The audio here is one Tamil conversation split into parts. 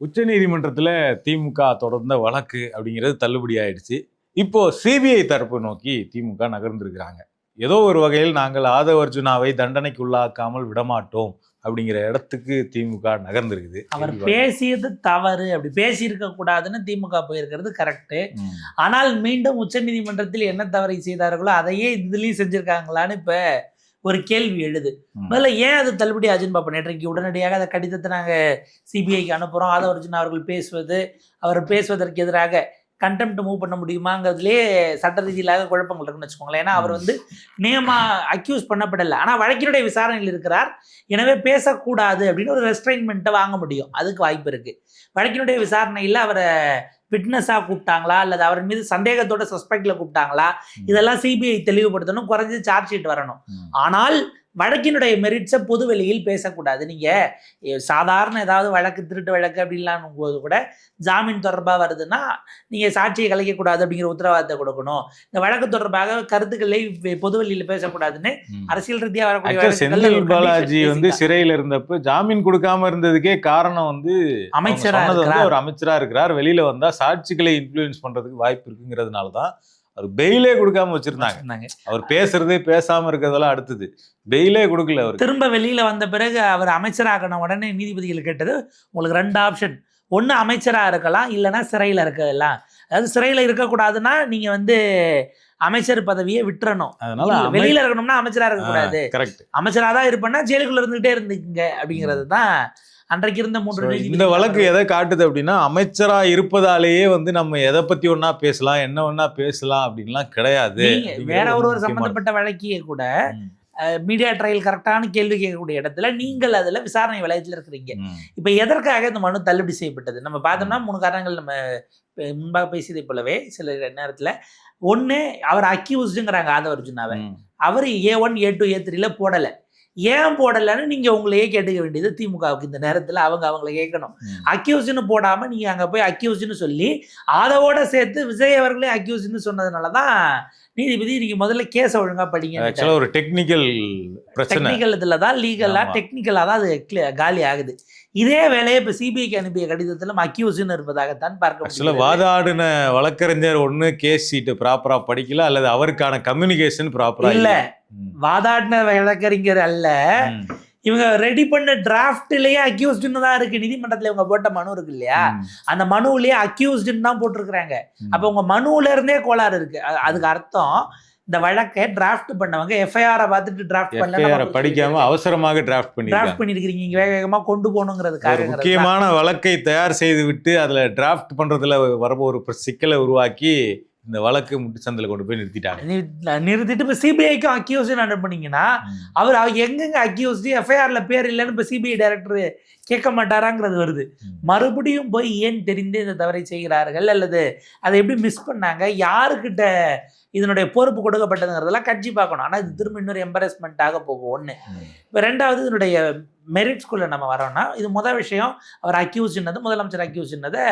உச்சநீதிமன்றத்தில் திமுக தொடர்ந்த வழக்கு அப்படிங்கிறது தள்ளுபடி ஆயிடுச்சு. இப்போ சிபிஐ தரப்பு நோக்கி திமுக நகர்ந்திருக்கிறாங்க. ஏதோ ஒரு வகையில் நாங்கள் ஆதவ அர்ஜுனாவை தண்டனைக்கு உள்ளாக்காமல் விடமாட்டோம் அப்படிங்கிற இடத்துக்கு திமுக நகர்ந்திருக்குது. அவர் பேசியது தவறு, அப்படி பேசி இருக்க கூடாதுன்னு திமுக போயிருக்கிறது கரெக்டு. ஆனால் மீண்டும் உச்சநீதிமன்றத்தில் என்ன தவறை செய்தார்களோ அதையே இதுலயும் செஞ்சிருக்காங்களான்னு இப்ப ஒரு கேள்வி எழுது. முதல்ல ஏன் அது தள்ளுபடி ஆச்சுன்னு பார்ப்போம். நேற்றைக்கு உடனடியாக அந்த கடிதத்தை நாங்கள் சிபிஐக்கு அனுப்புகிறோம். ஆதவ அர்ஜுனா அவர்கள் அவர் பேசுவதற்கு எதிராக கண்டெம்ட் மூவ் பண்ண முடியுமாங்கிறதுலே சட்ட ரீதியிலாக குழப்பங்கள் இருக்குன்னு வச்சுக்கோங்களேன். ஏன்னா அவர் அக்யூஸ் பண்ணப்படலை, ஆனால் வழக்கினுடைய விசாரணையில் இருக்கிறார். எனவே பேசக்கூடாது அப்படின்னு ஒரு ரெஸ்ட்ரைன்மெண்ட்டை வாங்க முடியும். அதுக்கு வாய்ப்பு இருக்குது. வழக்கினுடைய விசாரணையில் அவரை விட்னஸாக கூப்பிட்டாங்களா அல்லது அவர் மீது சந்தேகத்தோட சஸ்பெக்டில் கூப்பிட்டாங்களா, இதெல்லாம் சிபிஐ தெளிவுபடுத்தணும். குறைஞ்சது சார்ஜ் ஷீட் வரணும். ஆனால் வழக்கினுடைய மெரிட்ஸை பொது வெளியில் பேசக்கூடாது. நீங்கள் சாதாரண ஏதாவது வழக்கு, திருட்டு வழக்கு அப்படின்லாம் போது கூட ஜாமீன் தொடர்பாக வருதுன்னா நீங்கள் சாட்சியை கலைக்கக்கூடாது அப்படிங்கிற உத்தரவாதத்தை கொடுக்கணும். இந்த வழக்கு தொடர்பாக கருத்துக்களை பொது வெளியில் பேசக்கூடாதுன்னு அரசியல் ரீதியாக வரக்கூடிய செந்தில் பாலாஜி சிறையில் இருந்தப்ப ஜாமீன் கொடுக்காம இருந்ததுக்கே காரணம் ஒரு அமைச்சரா இருக்கிறார். வெளியில வந்தா சாட்சிகளை இன்ஃப்ளூயன்ஸ் பண்றதுக்கு வாய்ப்பு இருக்குங்கிறதுனாலதான் அவர் பெயிலே கொடுக்காம வச்சிருந்தாங்க. அவர் பேசுறதே பேசாம இருக்கிறதெல்லாம் அடுத்தது பெயிலே கொடுக்கல. அவர் திரும்ப வெளியில வந்த பிறகு அவர் அமைச்சராகணும். உடனே நீதிபதிகள் கேட்டது, உங்களுக்கு 2 ஆப்ஷன், ஒன்று அமைச்சராக இருக்கலாம், இல்லைன்னா சிறையில் இருக்கலாம். அதாவது சிறையில் இருக்கக்கூடாதுன்னா நீங்க அமைச்சர் பதவியை விட்டுறணும். அதனால வெளியில இருக்கணும்னா அமைச்சராக இருக்கக்கூடாது. அமைச்சராக தான் இருப்பேன்னா ஜெயிலுக்குள்ள இருந்துகிட்டே இருந்துக்குங்க அப்படிங்கிறது தான் அன்றைக்கு இருந்த 3. இந்த வழக்கு எதை காட்டுது அப்படின்னா, அமைச்சரா இருப்பதாலேயே நம்ம எதை பத்தி ஒன்னா பேசலாம், என்ன ஒன்னா பேசலாம் அப்படின்லாம் கிடையாது. வேற ஒரு சம்பந்தப்பட்ட வழக்கியே கூட மீடியா ட்ரையல் கரெக்டான கேள்வி கேட்கக்கூடிய இடத்துல நீங்கள் அதுல விசாரணை வளையத்தில் இருக்கிறீங்க. இப்ப எதற்காக இந்த மனு தள்ளுபடி செய்யப்பட்டது நம்ம பார்த்தோம்னா 3 காரணங்கள் நம்ம முன்பாக பேசியதை போலவே சில நேரத்துல. ஒண்ணு, அவர் அக்யூஸ்டுங்கிறாங்க ஆதவ அர்ஜுனாவை. அவர் A1 A2 A3 போடலை. ஏன் போடலைன்னு நீங்க உங்களையே கேட்டுக்க வேண்டியது திமுகவுக்கு. இந்த நேரத்தில் அவங்கள கேட்கணும். அக்யூஸ்டுன்னு போடாம நீங்க அங்க போய் அக்யூஸ்டுன்னு சொல்லி அதோட சேர்த்து விஜய் அவர்களே அக்யூஸ்டுன்னு சொன்னதுனாலதான் நீதிபதி நீங்க முதல்ல கேஸை ஒழுங்கா படிங்க. ஒரு டெக்னிக்கல் இதுல தான் லீகலா டெக்னிக்கலா தான் அது காலி ஆகுது. இதே வேலையை இப்ப சிபிஐக்கு அனுப்பிய கடிதத்திலும் அக்யூஸ்டுன்னு இருப்பதாகத்தான் பார்க்க முடியும். வாதாடின வழக்கறிஞர் ஒண்ணு கேஸ் சீட்டு ப்ராப்பரா படிக்கல அல்லது அவருக்கான கம்யூனிகேஷன் ப்ராப்பரா இல்ல. வாதாடின வழக்கறிஞர் அல்ல, இவங்க ரெடி பண்ண டிராஃப்ட்லயே அக்யூஸ்டுன்னு தான் இருக்கு. நீதிமன்றத்துல இவங்க போட்ட மனு இருக்கு இல்லையா, அந்த மனுவிலேயே அக்யூஸ்டுன்னு தான் போட்டிருக்கிறாங்க. அப்ப உங்க மனுவுல இருந்தே கோளாறு இருக்கு. அதுக்கு அர்த்தம் இந்த வழக்கை டிராஃப்ட் பண்ணவங்க எஃப்ஐஆரை பார்த்துட்டு டிராஃப்ட் பண்ணல, படிக்காம அவசரமாக டிராஃப்ட் பண்ணிருக்கீங்க. நீங்க வேகமா கொண்டு போகணுங்கிறதுக்காக முக்கியமான வழக்கை தயார் செய்து விட்டு அதுல டிராஃப்ட் பண்றதுல வரப்போ ஒரு சிக்கலை உருவாக்கி இந்த வழக்கு முட்டுச்சந்தில் கொண்டு போய் நிறுத்திட்டு இப்போ சிபிஐக்கும் அக்யூஸ்டு அனுப்புனீங்கன்னா அவர் எங்கெங்க அக்யூஸ்டு எஃப்ஐஆர்ல பேர் இல்லைன்னு இப்போ சிபிஐ டைரக்டர் கேட்க மாட்டாராங்கிறது வருது. மறுபடியும் போய் ஏன் தெரிந்து இந்த தவறை செய்கிறார்கள் அல்லது அதை எப்படி மிஸ் பண்ணாங்க, யாருக்கிட்ட இதனுடைய பொறுப்பு கொடுக்கப்பட்டதுங்கிறதெல்லாம் கட்சி பார்க்கணும். ஆனால் இது திரும்ப இன்னொரு எம்பரஸ்மெண்ட்டாக போகும். ஒன்று. இப்போ 2வது இதனுடைய மெரிட்ஸ்குள்ளே நம்ம வரோம்னா, இது முதல் விஷயம், அவர் அக்யூஸ்டுன்னது, முதலமைச்சர் அக்யூஸ்டுன்னதை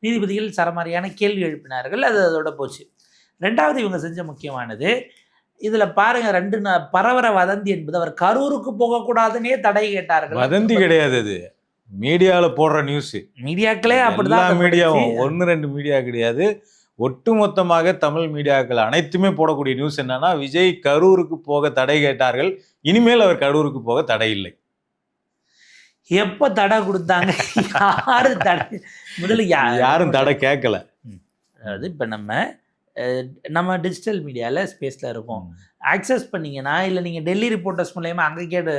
நீதிபதிகள் சரமாரியான கேள்வி எழுப்பினார்கள். அது அதோட போச்சு. 2வது இவங்க செஞ்ச முக்கியமானது, இதுல பாருங்க 2 பரவர வதந்தி என்பது, அவர் கரூருக்கு போகக்கூடாதுன்னே தடை கேட்டார்கள். வதந்தி கிடையாது, அது மீடியால போடுற நியூஸ். மீடியாக்களே அப்படிதான். மீடியாவும் 1-2 மீடியா கிடையாது, ஒட்டுமொத்தமாக தமிழ் மீடியாக்கள் அனைத்துமே போடக்கூடிய நியூஸ் என்னன்னா, விஜய் கரூருக்கு போக தடை கேட்டார்கள், இனிமேல் அவர் கரூருக்கு போக தடை இல்லை. எப்ப தடை கொடுத்தாங்க? யாரு தடை? முதல்ல யாரும் தடை கேட்கல. அதாவது இப்ப நம்ம டிஜிட்டல் மீடியாவில் ஸ்பேஸில் இருக்கோம். ஆக்சஸ் பண்ணிங்கன்னா, இல்லை நீங்கள் டெல்லி ரிப்போர்ட்டர்ஸ் மூலயமா அங்கே கேட்டு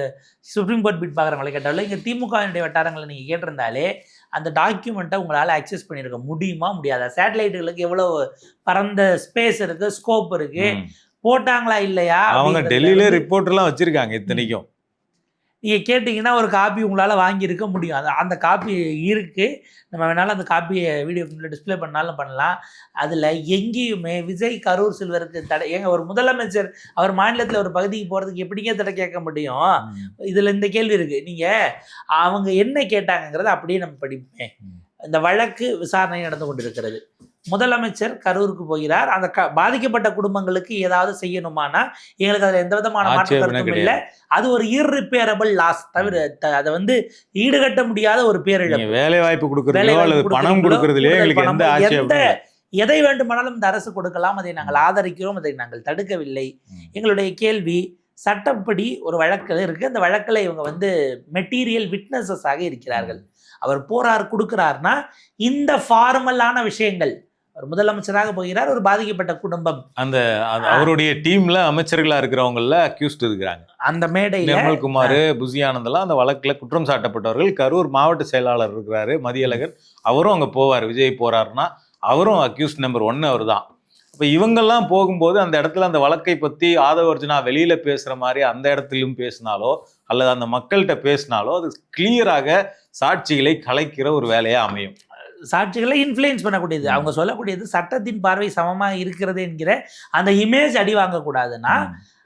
சுப்ரீம் கோர்ட் பீட் பார்க்குறவங்களை கேட்டாலும், இங்கே திமுகவினுடைய வட்டாரங்களை நீங்கள் கேட்டிருந்தாலே அந்த டாக்குமெண்ட்டை உங்களால் ஆக்சஸ் பண்ணியிருக்க முடியுமா முடியாதா? சேட்டலைட்டுகளுக்கு எவ்வளோ பரந்த ஸ்பேஸ் இருக்குது, ஸ்கோப் இருக்குது, போட்டாங்களா இல்லையா? அவங்க டெல்லியிலே ரிப்போர்ட்டெல்லாம் வச்சுருக்காங்க. இத்தனைக்கும் நீங்கள் கேட்டிங்கன்னா ஒரு காப்பி உங்களால் வாங்கியிருக்க முடியும். அந்த காப்பி இருக்குது. நம்ம வேணாலும் அந்த காப்பியை வீடியோ டிஸ்பிளே பண்ணாலும் பண்ணலாம். அதில் எங்கேயுமே விஜய் கரூர் செல்வதற்கு தடை. ஒரு முதலமைச்சர் அவர் மாநிலத்தில் ஒரு பகுதிக்கு போகிறதுக்கு எப்படிங்க தடை கேட்க முடியும்? இதில் இந்த கேள்வி இருக்குது. நீங்கள் அவங்க என்ன கேட்டாங்கிறத அப்படியே நம்ம படிப்பேன். இந்த வழக்கு விசாரணை நடந்து கொண்டிருக்கிறது. முதலமைச்சர் கரூருக்கு போகிறார். அந்த பாதிக்கப்பட்ட குடும்பங்களுக்கு ஏதாவது செய்யணுமானா எங்களுக்கு அதுல எந்த விதமான மாற்று கருத்தும் இல்லை. அது ஒரு இர்ரிப்பேரபிள் லாஸ், தவிர அதை வந்து ஈடுகட்ட முடியாத ஒரு பேரிழப்பு. வேலை வாய்ப்பு கொடுக்கறதுலோ அல்லது பணம் கொடுக்கறதுலயோ எங்களுக்கு எந்த ஆட்சேபமும் இல்லை. எதை வேண்டுமானாலும் இந்த அரசு கொடுக்கலாம், அதை நாங்கள் ஆதரிக்கிறோம், அதை நாங்கள் தடுக்கவில்லை. எங்களுடைய கேள்வி, சட்டப்படி ஒரு வழக்கு இருக்கு, அந்த வழக்கில் இவங்க வந்து மெட்டீரியல் விட்னஸஸ் ஆக இருக்கிறார்கள். அவர் போறார் கொடுக்கிறார்னா இந்த ஃபார்மலான விஷயங்கள், ஒரு முதலமைச்சராக போகிறார், ஒரு பாதிக்கப்பட்ட குடும்பம், அந்த அவருடைய டீம்ல அமைச்சர்களா இருக்கிறவங்கள அக்யூஸ்ட் இருக்கிறாங்க. அந்த மேடையில் நிர்மல்குமார், புசி ஆனந்தெல்லாம் அந்த வழக்குல குற்றம் சாட்டப்பட்டவர்கள். கரூர் மாவட்ட செயலாளர் இருக்கிறாரு மதியழகன், அவரும் அங்க போவார். விஜய் போறாருன்னா அவரும் அக்யூஸ்ட் நம்பர் 1 அவர் தான். இப்போ இவங்கெல்லாம் போகும்போது அந்த இடத்துல அந்த வழக்கை பற்றி ஆதவ அர்ஜுனா வெளியில பேசுற மாதிரி அந்த இடத்திலும் பேசினாலோ அல்லது அந்த மக்கள்கிட்ட பேசினாலோ அது கிளியராக சாட்சிகளை கலைக்கிற ஒரு வேலையா அமையும். சாட்சிகளை இன்ஃப்ளூயன்ஸ் பண்ணக்கூடியது, அவங்க சொல்லக்கூடியது சட்டத்தின் பார்வை சமமாக இருக்கிறது என்கிற அந்த இமேஜ் அடி வாங்கக்கூடாதுன்னா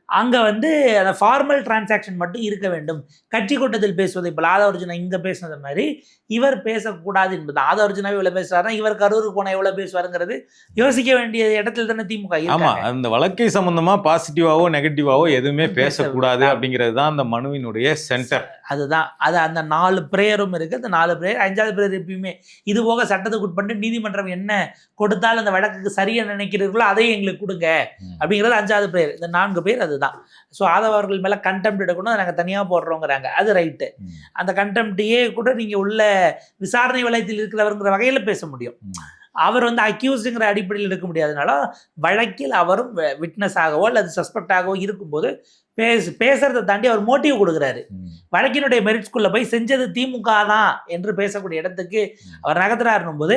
அங்கே வந்து அந்த ஃபார்மல் டிரான்சாக்ஷன் மட்டும் இருக்க வேண்டும். கட்சி கூட்டத்தில் பேசுவது, இப்போ ஆதவ அர்ஜுனா இங்கே பேசுனது மாதிரி இவர் பேசக்கூடாது என்பது. ஆதவ அர்ஜுனா இவ்வளோ பேசுறாருன்னா இவர் கரூருக்கு போனால் எவ்வளோ பேசுவாருங்கிறது யோசிக்க வேண்டிய இடத்துல தானே திமுக. ஆமாம், அந்த வழக்கை சம்பந்தமாக பாசிட்டிவாவோ நெகட்டிவாவோ எதுவுமே பேசக்கூடாது அப்படிங்கிறது தான் அந்த மனுவினுடைய சென்டர். அதுதான் அது. அந்த 4 பிரேயரும் இருக்குது. அந்த 4 பிரேயர், 5வது பிரேயர் எப்பயுமே இது போக சட்டத்துக்கு உட்பட்டு நீதிமன்றம் என்ன கொடுத்தாலும் அந்த வழக்குக்கு சரியாக நினைக்கிறீர்களோ அதையும் எங்களுக்கு கொடுங்க அப்படிங்கிறது 5வது பிரேயர். இந்த 4 பேர் அதுதான். ஸோ ஆதவர்கள் மேலே கண்டெம்ட் எடுக்கணும், அதை நாங்கள் தனியாக போடுறோங்கிறாங்க, அது ரைட்டு. அந்த கண்டெம்ட்டையே கூட நீங்கள் உள்ள விசாரணை வளையத்தில் இருக்கிறவருங்கிற வகையில் பேச முடியும். அவர் வந்து அக்யூஸ்டுங்கிற அடிப்படையில் எடுக்க முடியாதனால வழக்கில் அவரும் விட்னஸ் ஆகவோ அல்லது சஸ்பெக்ட் ஆகவோ இருக்கும்போது பேசுறதை தாண்டி அவர் மோட்டிவ் கொடுக்குறாரு. வழக்கினுடைய மெரிட்ஸ்குள்ள போய் செஞ்சது திமுக தான் என்று பேசக்கூடிய இடத்துக்கு அவர் நகர்த்துறாருன்னும் போது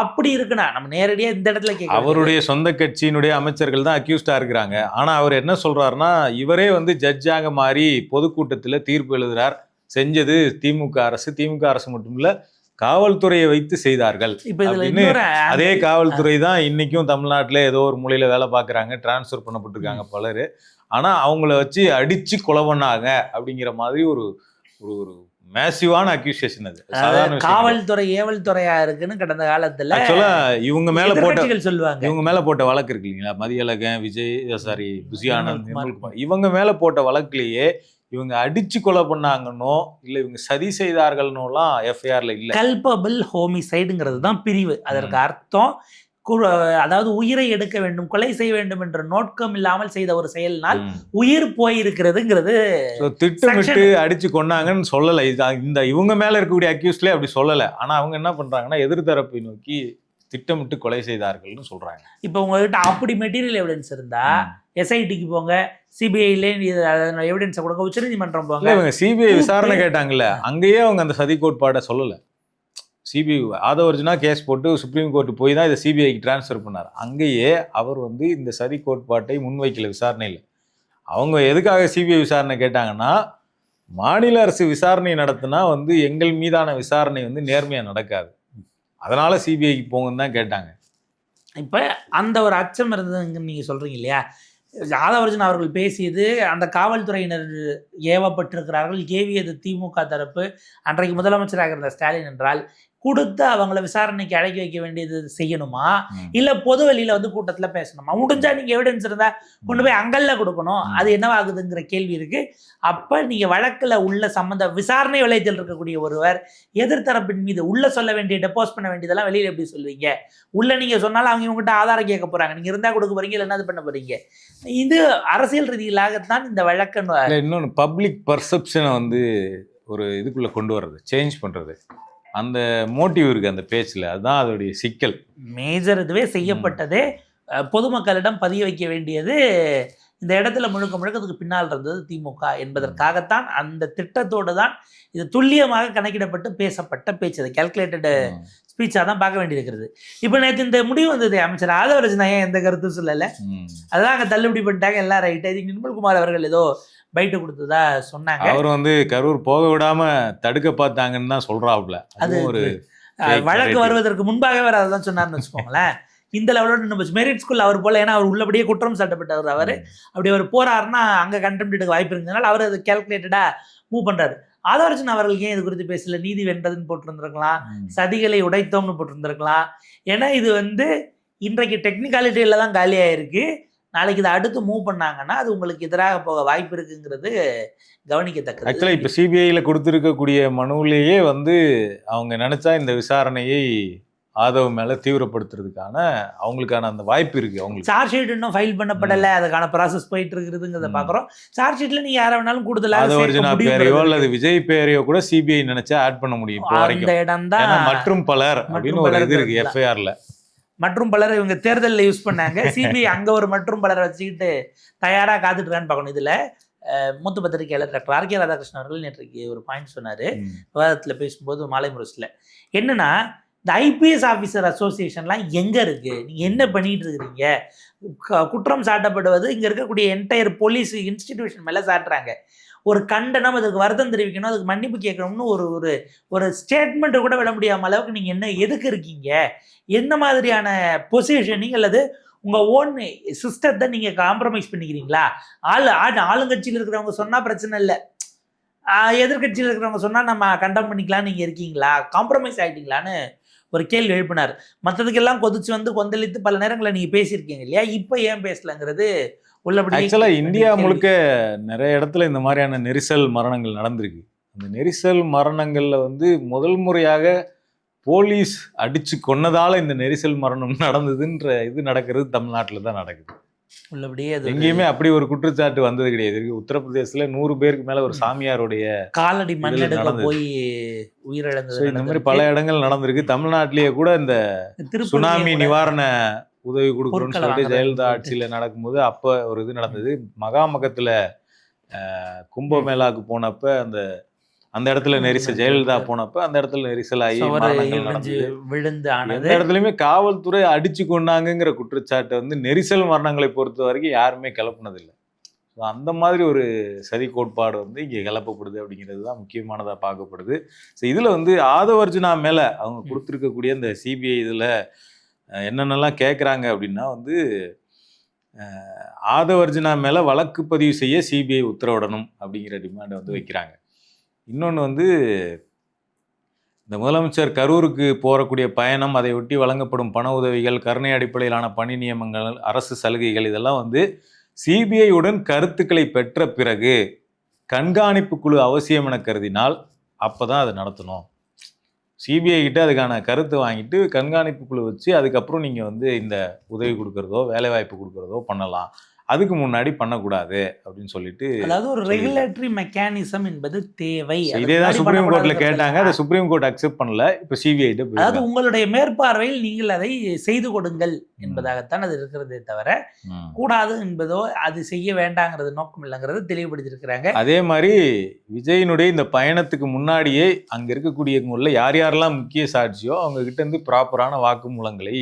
அப்படி இருக்குன்னா நம்ம நேரடியா இந்த இடத்துல கேட்க, அவருடைய சொந்த கட்சியினுடைய அமைச்சர்கள் தான் அக்யூஸ்டா இருக்கிறாங்க. ஆனா அவர் என்ன சொல்றாருன்னா இவரே வந்து ஜட்ஜாக மாறி பொதுக்கூட்டத்துல தீர்ப்பு எழுதுறார். செஞ்சது திமுக அரசு, திமுக அரசு மட்டும் இல்ல காவல்துறையை வைத்து செய்தார்கள். அதே காவல்துறை தான் இன்னைக்கும் தமிழ்நாட்டில் ஏதோ ஒரு மூலையில வேலை பார்க்குறாங்க, டிரான்ஸ்ஃபர் பண்ணப்பட்டிருக்காங்க பலர். ஆனா அவங்கள வச்சு அடிச்சு கொலை பண்ணாங்க அப்படிங்கிற மாதிரி ஒரு ஒரு மேசிவான அக்யூசேஷன். அது சாதாரண காவல்துறை ஏவல் துறையா இருக்குன்னு கடந்த காலத்துல ஆக்சுவலா இவங்க மேல போட்ட சொல்லுவாங்க. இவங்க மேல போட்ட வழக்கு இருக்கு இல்லைங்களா, மதியழகன், விஜய், சாரி புசி ஆனந்த், நிர்மல்குமார், இவங்க மேல போட்ட வழக்குலயே இவங்க அடிச்சு கொலை பண்ணாங்கன்னோ இல்ல இவங்க சதி செய்தார்கள்னோலாம் எஃப்ஐஆர்ல இல்ல. கல்பபிள் ஹோமிசைடுங்கிறது தான் பிரிவு. அதற்கு அர்த்தம் அதாவது உயிரை எடுக்க வேண்டும், கொலை செய்ய வேண்டும் என்ற நோக்கம் இல்லாமல் செய்த ஒரு செயல்னால் உயிர் போயிருக்கிறதுங்கிறது. திட்டமிட்டு அடிச்சு கொண்டாங்கன்னு சொல்லல. இந்த இவங்க மேல இருக்கக்கூடிய அக்யூஸ்ட்லேயே அப்படி சொல்லல. ஆனா அவங்க என்ன பண்றாங்கன்னா எதிர்த்தரப்பை நோக்கி திட்டமிட்டு கொலை செய்தார்கள்னு சொல்றாங்க. இப்போ உங்ககிட்ட அப்படி மெட்டீரியல் எவிடன்ஸ் இருந்தா எஸ்ஐடிக்கு போங்க, சிபிஐல எவிடன்ஸை கொடுக்க உச்சநீதிமன்றம் போங்க. இவங்க சிபிஐ விசாரணை கேட்டாங்கல்ல, அங்கேயே அவங்க அந்த சதி கோட்பாடை சொல்லல. சிபிஐ ஆதவ அர்ஜுனா கேஸ் போட்டு சுப்ரீம் கோர்ட்டு போய் தான் இதை சிபிஐக்கு டிரான்ஸ்ஃபர் பண்ணார். அங்கேயே அவர் வந்து இந்த சதி கோட்பாட்டை முன்வைக்கல விசாரணையில். அவங்க எதுக்காக சிபிஐ விசாரணை கேட்டாங்கன்னா மாநில அரசு விசாரணை நடத்தினா வந்து எங்கள் மீதான விசாரணை வந்து நேர்மையாக நடக்காது, அதனால சிபிஐக்கு போங்கன்னு தான் கேட்டாங்க. இப்போ அந்த ஒரு அச்சம் இருந்ததுன்னு நீங்கள் சொல்கிறீங்க இல்லையா, ஆதவ அர்ஜுனா அவர்கள் பேசியது அந்த காவல்துறையினர் ஏவப்பட்டிருக்கிறார்கள், ஏவியது திமுக தரப்பு. அன்றைக்கு முதலமைச்சராக இருந்த ஸ்டாலின் என்றால் கொடுத்து அவங்கள விசாரணைக்கு அழைக்க வைக்க வேண்டியது செய்யணுமா, இல்லை பொது வெளியில் வந்து கூட்டத்தில் பேசணுமா? முடிஞ்சா நீங்கள் எவிடன்ஸ் இருந்தால் கொண்டு போய் அங்கல்ல கொடுக்கணும், அது என்னவாகுதுங்கிற கேள்வி இருக்குது. அப்போ நீங்கள் வழக்கில் உள்ள சம்மந்த விசாரணை வளையத்தில் இருக்கக்கூடிய ஒருவர் எதிர்த்தரப்பின் மீது உள்ள சொல்ல வேண்டிய டெப்போஸ் பண்ண வேண்டியதெல்லாம் வெளியில் எப்படி சொல்லுவீங்க? உள்ள நீங்கள் சொன்னாலும் அவங்க இவங்ககிட்ட ஆதாரம் கேட்க போகிறாங்க, நீங்கள் இருந்தால் கொடுக்க போகிறீங்க, இல்லை என்ன பண்ண போகிறீங்க? இது அரசியல் ரீதியிலாகத்தான் இந்த வழக்கு. இன்னொன்று பப்ளிக் பர்செப்ஷனை வந்து ஒரு இதுக்குள்ளே கொண்டு வர்றது, சேஞ்ச் பண்ணுறது, அந்த மோட்டிவ் இருக்குது அந்த பேச்சில். அதுதான் அதோடைய சிக்கல். மேஜர் இதுவே செய்யப்பட்டதே பொதுமக்களிடம் பதிய வைக்க வேண்டியது இந்த இடத்துல முழுக்க முழுக்க அதுக்கு பின்னால் இருந்தது திமுக என்பதற்காகத்தான். அந்த திட்டத்தோடு தான் இது துல்லியமாக கணக்கிடப்பட்டு பேசப்பட்ட பேச்சு. அது கேல்குலேட்டட் ஸ்பீச்சாக தான் பார்க்க வேண்டியிருக்கிறது. இப்போ நேற்று இந்த முடிவு வந்தது, அமைச்சர் ஆதவ அர்ஜுனா ஏன் எந்த கருத்தும் சொல்லலை, அதான் அங்கே தள்ளுபடி பண்ணிட்டாங்க எல்லாம் ரைட். இதுக்கு நிர்மல்குமார் அவர்கள் ஏதோ பைட்டு கொடுத்ததா சொன்னாங்க. அவர் வந்து கரூர் போக விடாம தடுக்க பார்த்தாங்கன்னு தான் சொல்றாப்ல. அது ஒரு வழக்கு வருவதற்கு முன்பாகவே அவர் அதான் சொன்னார்னு வச்சுக்கோங்களேன். இந்த லெவலோட நம்ம மெரிட் ஸ்கூல் அவர் போல, ஏன்னா அவர் உள்ளபடியே குற்றம் சாட்டப்பட்டவர். அவர் அப்படி அவர் போறாருன்னா அங்கே கண்டெம்ட் எடுக்க வாய்ப்பு இருந்ததுனால அவர் அது கேல்குலேட்டடா மூவ் பண்றாரு. ஆதவ அர்ஜுனா அவர்கள் ஏன் இது குறித்து பேசல? நீதி வென்றதுன்னு போட்டிருந்திருக்கலாம், சதிகளை உடைத்தோம்னு போட்டிருந்திருக்கலாம். ஏன்னா இது வந்து இன்றைக்கு டெக்னிக்காலிட்டியில் தான் காலியாயிருக்கு. நாளைக்கு இதை அடுத்து மூவ் பண்ணாங்கன்னா அது உங்களுக்கு எதிராக போக வாய்ப்பு இருக்குங்கிறது கவனிக்கத்தக்கது. ஆக்சுவலாக இப்போ சிபிஐல கொடுத்துருக்கக்கூடிய மனுவிலேயே வந்து அவங்க நினைச்சா இந்த விசாரணையை ஆதவ் மேல தீவிரப்படுத்துறதுக்கான அவங்களுக்கான அந்த வாய்ப்பு இருக்கு. அவங்களுக்கு சார்ஜ் ஷீட் இன்னும் ஃபைல் பண்ணப்படலை, அதுக்கான ப்ராசஸ் போயிட்டு இருக்குதுங்கிறத பார்க்குறோம். சார்ஜ் ஷீட்ல நீங்க யாரை வேணாலும் கூடுதலாக ஆதவர்ஜுனா பேரையோ அல்லது விஜய் பேரையோ கூட சிபிஐ நினைச்சா ஆட் பண்ண முடியும். இப்போ வரைக்கும் அந்த இடம் தான் மற்றும் பலர் அப்படின்னு ஒரு இது இருக்கு எஃப்ஐஆர்ல. மற்றும் பலர் இவங்க தேர்தலில் யூஸ் பண்ணாங்க. சிபிஐ அங்க ஒரு மற்றும் பலரை வச்சுக்கிட்டு தயாரா காத்துட்டுறான்னு பார்க்கணும். இதுல மூத்த பத்திரிகையாளர் டாக்டர் ஆர் கே ராதாகிருஷ்ணன் அவர்கள் நேற்றைக்கு ஒரு பாயிண்ட் சொன்னாரு விவாதத்தில் பேசும்போது மாலை முரசில். என்னன்னா, இந்த ஐபிஎஸ் ஆஃபீஸர் அசோசியேஷன்லாம் எங்கே இருக்குது, நீங்கள் என்ன பண்ணிகிட்டு இருக்கிறீங்க, குற்றம் சாட்டப்படுவது இங்கே இருக்கக்கூடிய என்டையர் போலீஸ் இன்ஸ்டிடியூஷன் மேலே சாட்டுறாங்க. ஒரு கண்டனம், அதுக்கு வருத்தம் தெரிவிக்கணும், அதுக்கு மன்னிப்பு கேட்கணும்னு ஒரு ஒரு ஒரு ஸ்டேட்மெண்ட்டை கூட விட முடியாமல் அளவுக்கு நீங்கள் என்ன எதுக்கு இருக்கீங்க, எந்த மாதிரியான பொசிஷனிங் அல்லது உங்கள் ஓன் சிஸ்டத்தை நீங்கள் காம்ப்ரமைஸ் பண்ணிக்கிறீங்களா? ஆளுங்கட்சியில் இருக்கிறவங்க சொன்னால் பிரச்சனை இல்லை, எதிர்கட்சியில் இருக்கிறவங்க சொன்னால் நம்ம கண்டம் பண்ணிக்கலாம், நீங்கள் இருக்கீங்களா, காம்ப்ரமைஸ் ஆகிட்டீங்களான்னு ஒரு கேள்வி எழுப்பினார். மற்றதுக்கெல்லாம் கொதிச்சு வந்து கொந்தளித்து பல நேரங்களில் நீங்கள் பேசியிருக்கீங்க இல்லையா, இப்போ ஏன் பேசலங்கிறது உள்ளபடி. ஆக்சுவலாக இந்தியா முழுக்க நிறைய இடத்துல இந்த மாதிரியான நெரிசல் மரணங்கள் நடந்திருக்கு. அந்த நெரிசல் மரணங்களில் வந்து முதல் முறையாக போலீஸ் அடிச்சு கொன்னதால இந்த நெரிசல் மரணம் நடந்ததுன்ற இது நடக்கிறது தமிழ்நாட்டில் தான் நடக்குது. உள்ளபடியே எங்கேயுமே அப்படி ஒரு குற்றச்சாட்டு வந்தது கிடையாது. உத்தரப்பிரதேசத்துல 100 பேருக்கு மேல ஒரு சாமியாருடைய காலடி மண்ணெடுக்க போய் உயிரிழந்தது. இந்த மாதிரி பல இடங்கள் நடந்திருக்கு. தமிழ்நாட்டிலேயே கூட இந்த சுனாமி நிவாரண உதவி கொடுக்கணும்னு சொல்லிட்டு ஜெயலலிதா ஆட்சியில நடக்கும்போது அப்ப ஒரு இது நடந்தது. மகாமகத்துல கும்பமேளாவுக்கு போனப்ப அந்த இடத்துல நெரிசல், ஜெயலலிதா போனப்ப அந்த இடத்துல நெரிசல் ஆகி விழுந்து அந்த இடத்துலயுமே காவல்துறை அடிச்சு கொண்டாங்கிற குற்றச்சாட்டை வந்து நெரிசல் மரணங்களை பொறுத்த வரைக்கும் யாருமே கிளப்புனதில்லை. அந்த மாதிரி ஒரு சதி கோட்பாடு வந்து இங்கே கிளப்பப்படுது அப்படிங்கிறது தான் முக்கியமானதாக பார்க்கப்படுது. ஸோ இதில் வந்து ஆதவர்ஜுனா மேலே அவங்க கொடுத்துருக்கக்கூடிய இந்த சிபிஐ இதில் என்னென்னலாம் கேட்குறாங்க அப்படின்னா வந்து ஆதவர்ஜுனா மேலே வழக்கு பதிவு செய்ய சிபிஐ உத்தரவிடணும் அப்படிங்கிற டிமாண்டை வந்து வைக்கிறாங்க. இன்னொன்று வந்து இந்த முதலமைச்சர் கரூருக்கு போகக்கூடிய பயணம், அதை ஒட்டி வழங்கப்படும் பண உதவிகள், கருணை அடிப்படையிலான பணி நியமனங்கள், அரசு சலுகைகள் இதெல்லாம் வந்து சிபிஐயுடன் கருத்துக்களை பெற்ற பிறகு கண்காணிப்பு குழு அவசியம் என கருதினால் அப்போ தான் அதை நடத்தணும். சிபிஐ கிட்ட அதுக்கான கருத்தை வாங்கிட்டு கண்காணிப்பு குழு வச்சு அதுக்கப்புறம் நீங்கள் வந்து இந்த உதவி கொடுக்குறதோ வேலைவாய்ப்பு கொடுக்குறதோ பண்ணலாம், அதுக்கு முன்னாடி பண்ணக்கூடாது அப்படின்னு சொல்லிட்டு. அதாவது ஒரு ரெகுலேட்டரி மெக்கானிசம் என்பது தேவை. இதேதான் சுப்ரீம் கோர்ட்ல கேட்டாங்க, அதை சுப்ரீம் கோர்ட் அக்செப்ட் பண்ணல. இப்ப சிபிஐ அதாவது உங்களுடைய மேற்பார்வையில் நீங்கள் அதை செய்து கொடுங்கள் என்பதாகத்தான் அது இருக்கிறதே தவிர கூடாது என்பதோ அது செய்ய வேண்டாங்கிறது நோக்கம் இல்லைங்கிறது தெளிவுபடுத்திருக்கிறாங்க. அதே மாதிரி விஜயனுடைய இந்த பயணத்துக்கு முன்னாடியே அங்க இருக்கக்கூடியவங்கள யார் யாரெல்லாம் முக்கிய சாட்சியோ அவங்க கிட்ட இருந்து ப்ராப்பரான வாக்குமூலங்களை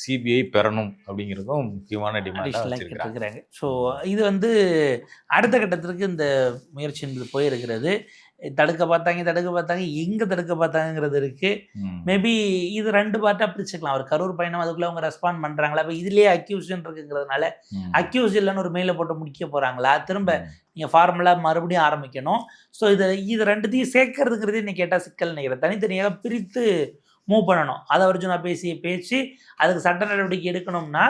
சிபிஐ பெறணும் அப்படிங்கிறதும் முக்கியமான டிமாண்டாக வச்சிருக்கிறாங்க. ஸோ இது வந்து அடுத்த கட்டத்திற்கு இந்த முயற்சி என்பது போயிருக்கிறது. தடுக்க பார்த்தாங்க, எங்கே தடுக்க பார்த்தாங்கிறது இருக்குது. மேபி இது 2 பார்ட்டாக பிரிச்சுக்கலாம். அவர் கரூர் பயணம் அதுக்குள்ளே அவங்க ரெஸ்பாண்ட் பண்ணுறாங்களா, இப்போ இதுலேயே அக்யூஷன் இருக்குங்கிறதுனால அக்யூஸ் இல்லைன்னு ஒரு மெயிலை போட்டு முடிக்க போகிறாங்களா, திரும்ப நீங்கள் ஃபார்முலாக மறுபடியும் ஆரம்பிக்கணும். ஸோ இது 2த்தையும் சேர்க்கறதுங்கிறது இன்னைக்கு கேட்டால் சிக்கல் நினைக்கிறேன். தனித்தனியாக பிரித்து மூவ் பண்ணணும். ஆதவர்ஜுனா பேசிய பேச்சு அதுக்கு சட்ட நடவடிக்கை எடுக்கணும்னா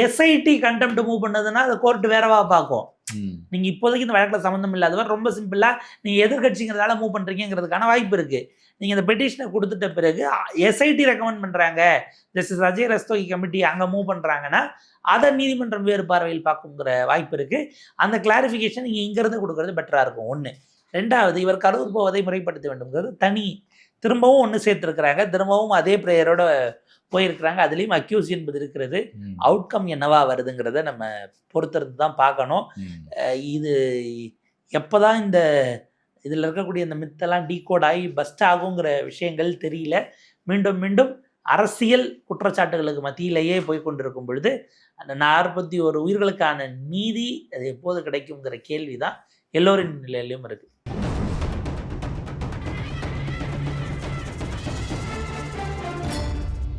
எஸ்ஐடி கண்டெம்ட் மூவ் பண்ணதுன்னா அதை கோர்ட்டு வேறவா பார்க்கும். நீங்கள் இப்போதைக்கு இந்த வழக்கில் சம்மந்தம் இல்லாதவர் ரொம்ப சிம்பிளாக நீங்கள் எதிர்கட்சிங்கிறதால மூவ் பண்ணுறீங்கிறதுக்கான வாய்ப்பு இருக்குது. நீங்கள் இந்த பெட்டிஷனை கொடுத்துட்ட பிறகு எஸ்ஐடி ரெக்கமெண்ட் பண்ணுறாங்க, ஜஸ்டிஸ் அஜய் ரஸ்தோகி கமிட்டி அங்கே மூவ் பண்ணுறாங்கன்னா அதை நீதிமன்றம் வேறு பார்வையில் பார்க்குங்கிற வாய்ப்பு இருக்குது. அந்த கிளாரிஃபிகேஷன் நீங்கள் இங்கேருந்து கொடுக்குறது பெட்டராக இருக்கும். 1. 2வது, இவர் கரூர் போவதை முறைப்படுத்த வேண்டும்ங்கிறது தனி. திரும்பவும் ஒன்று சேர்த்துருக்குறாங்க, திரும்பவும் அதே ப்ரேயரோட போயிருக்கிறாங்க. அதுலேயும் அக்யூஸ் என்பது இருக்கிறது. அவுட்கம் என்னவா வருதுங்கிறத நம்ம பொறுத்திருந்து தான் பார்க்கணும். இது எப்போ தான் இதில் இருக்கக்கூடிய இந்த மித்தெல்லாம் டீகோட் ஆகி பஸ்ட் ஆகுங்கிற விஷயங்கள் தெரியல. மீண்டும் மீண்டும் அரசியல் குற்றச்சாட்டுகளுக்கு மத்தியிலேயே போய் கொண்டிருக்கும் பொழுது அந்த 41 உயிர்களுக்கான நீதி அது எப்போது கிடைக்குங்கிற கேள்வி தான் எல்லோரின் நிலையிலும் இருக்குது.